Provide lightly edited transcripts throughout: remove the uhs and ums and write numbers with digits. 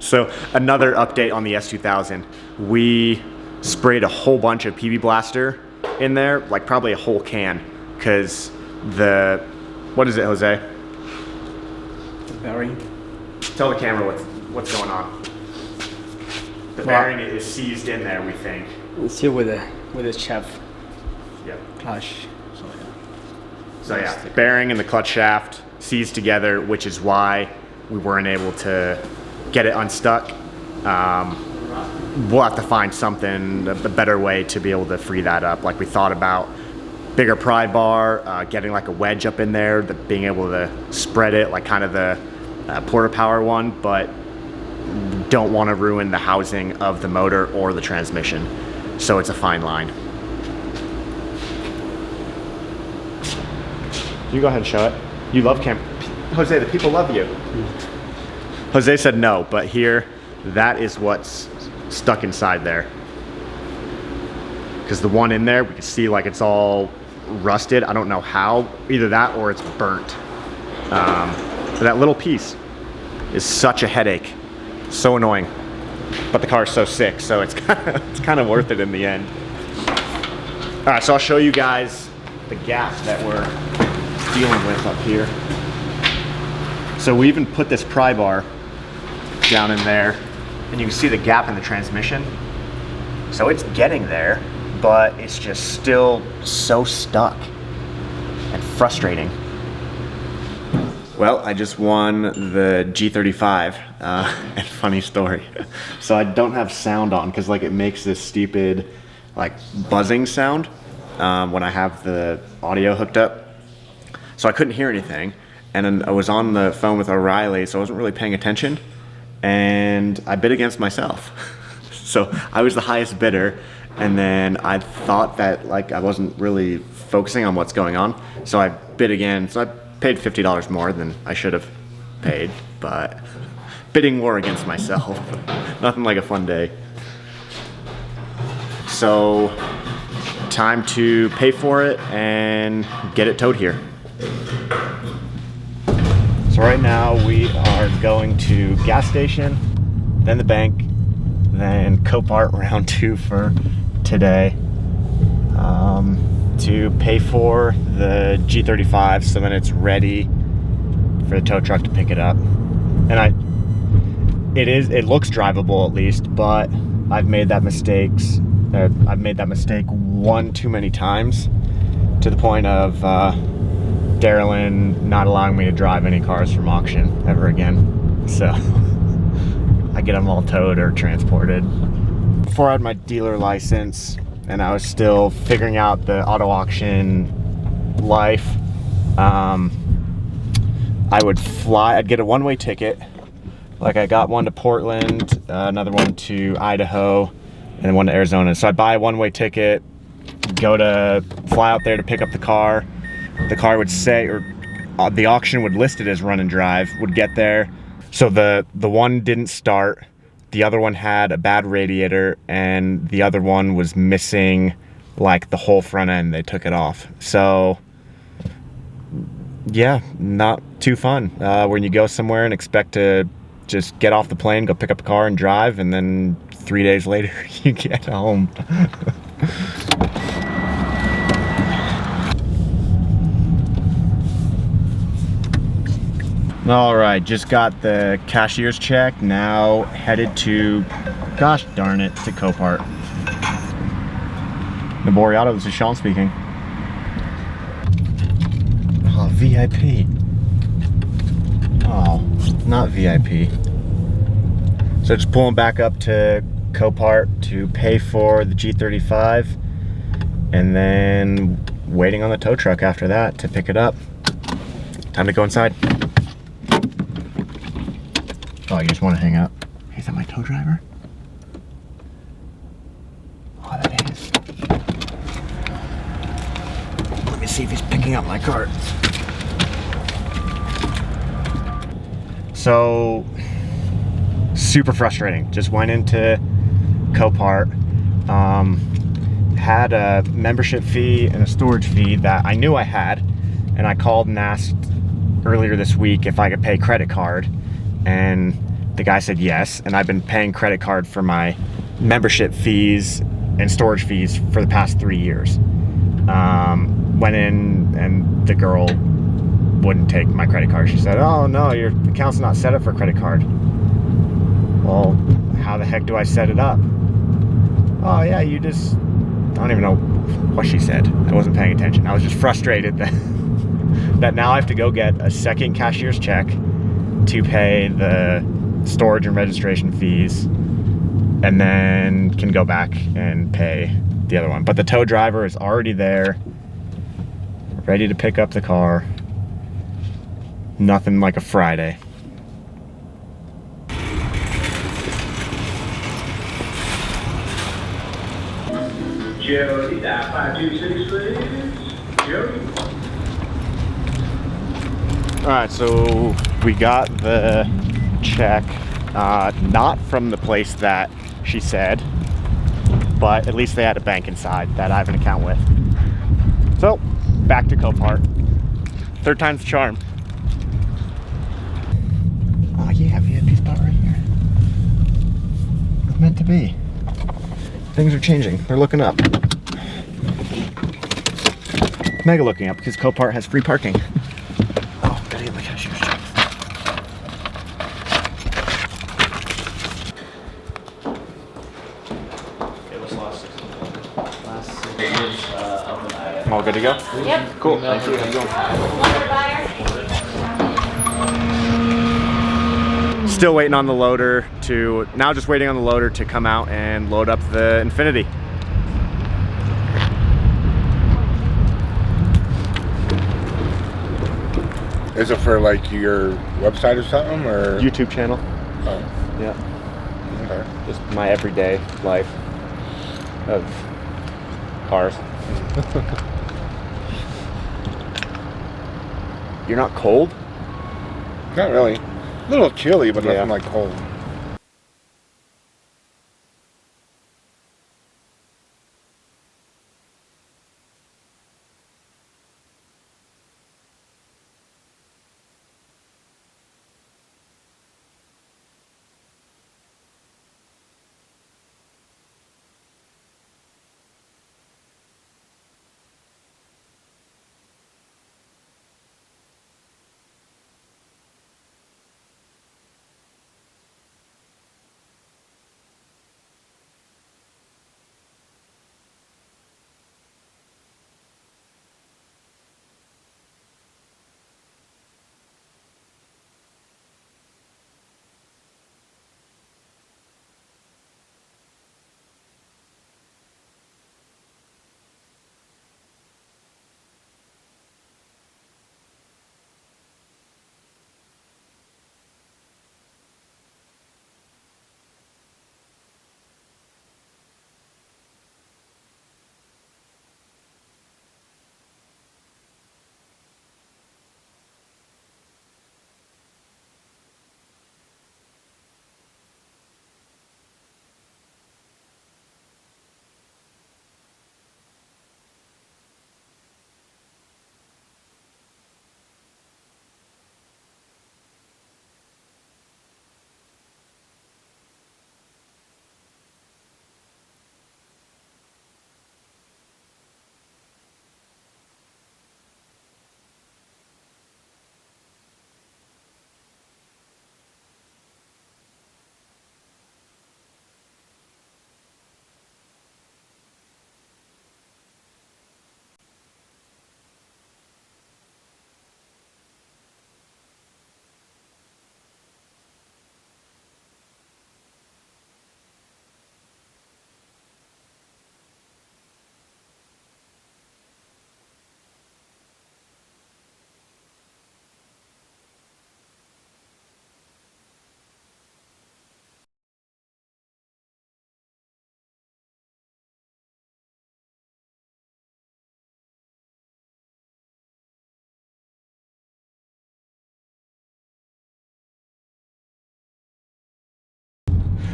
So another update on the S2000. We sprayed a whole bunch of PB Blaster in there, like probably a whole can, because what is it, Jose? Bearing. Tell the camera what's going on. The bearing is seized in there, we think. It's here with the shaft. Yep. Clutch. So yeah, bearing and the clutch shaft seized together, which is why we weren't able to get it unstuck. We'll have to find something, a better way to be able to free that up. Like we thought about bigger pry bar, getting like a wedge up in there, being able to spread it like kind of the Porta Power one, but don't want to ruin the housing of the motor or the transmission. So it's a fine line. You go ahead and show it. You love Jose, the people love you. Jose said no, but here, that is what's stuck inside there. Because the one in there, we can see like it's all rusted. I don't know how, either that or it's burnt. But that little piece is such a headache, so annoying. But the car is so sick, so it's kind of worth it in the end. All right, so I'll show you guys the gap that we're dealing with up here. So we even put this pry bar down in there, and you can see the gap in the transmission. So it's getting there, but it's just still so stuck and frustrating. Well, I just won the G35, and funny story. So I don't have sound on because like it makes this stupid like buzzing sound when I have the audio hooked up. So I couldn't hear anything, and then I was on the phone with O'Reilly, so I wasn't really paying attention, and I bid against myself. So I was the highest bidder, and then I thought that like I wasn't really focusing on what's going on, so I bid again. So I paid $50 more than I should have paid, but bidding war against myself. Nothing like a fun day. So time to pay for it and get it towed here. So right now we are going to gas station, then the bank, then Copart round 2 for today, to pay for the G35 so then it's ready for the tow truck to pick it up. And it looks drivable at least, but I've made that mistake one too many times, to the point of Darylyn not allowing me to drive any cars from auction ever again. So I get them all towed or transported. Before I had my dealer license and I was still figuring out the auto auction life, I'd get a one-way ticket. Like I got one to Portland, another one to Idaho, and then one to Arizona. So I'd buy a one-way ticket, fly out there to pick up the car. The car would say, or the auction would list it as run and drive, would get there. So the one didn't start, the other one had a bad radiator, and the other one was missing like the whole front end. They took it off. So yeah, not too fun. When you go somewhere and expect to just get off the plane, go pick up a car and drive, and then 3 days later you get home. All right, just got the cashier's check. Now headed to, gosh darn it, to Copart. Nobori Auto, this is Sean speaking. Oh, VIP. Oh, not VIP. So just pulling back up to Copart to pay for the G35, and then waiting on the tow truck after that to pick it up. Time to go inside. Oh, you just want to hang out? Hey, is that my tow driver? Oh, that is. Let me see if he's picking up my cart. So, super frustrating. Just went into Copart, had a membership fee and a storage fee that I knew I had, and I called and asked earlier this week if I could pay credit card, and The guy said yes, and I've been paying credit card for my membership fees and storage fees for the past 3 years. Went in and the girl wouldn't take my credit card. She said, oh no, your account's not set up for a credit card. Well, how the heck do I set it up? Oh yeah, you just, I don't even know what she said. I wasn't paying attention. I was just frustrated that, that now I have to go get a second cashier's check to pay the storage and registration fees, and then can go back and pay the other one. But the tow driver is already there, ready to pick up the car. Nothing like a Friday. Jody, dial 526, please. Jody. All right, so we got the check, not from the place that she said, but at least they had a bank inside that I have an account with. So, back to Copart. Third time's the charm. Oh yeah, VIP spot right here. It's meant to be. Things are changing. They're looking up. Mega looking up because Copart has free parking. Oh, gotta get my cashier's check. It was last 6 years of an item. All good to go? Yep. Cool. Thank you. How's it going? Water buyer. Still waiting on the loader to, now just waiting on the loader to come out and load up the Infiniti. Is it for like your website or something, or? YouTube channel. Oh, Yeah. okay. Just my everyday life of cars. You're not cold? Not really. A little chilly, but Yeah. nothing like cold.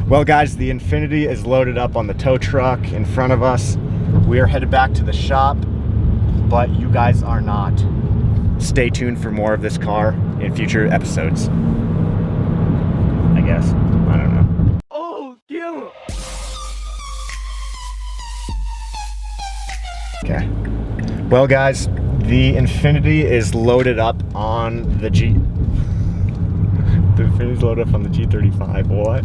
Well guys, the Infiniti is loaded up on the tow truck in front of us. We are headed back to the shop, but you guys are not. Stay tuned for more of this car in future episodes, I guess. guess. I don't know. Oh, kill! Okay. Well, guys, the Infiniti is loaded up on the G. The Infiniti's loaded up on the G35. What?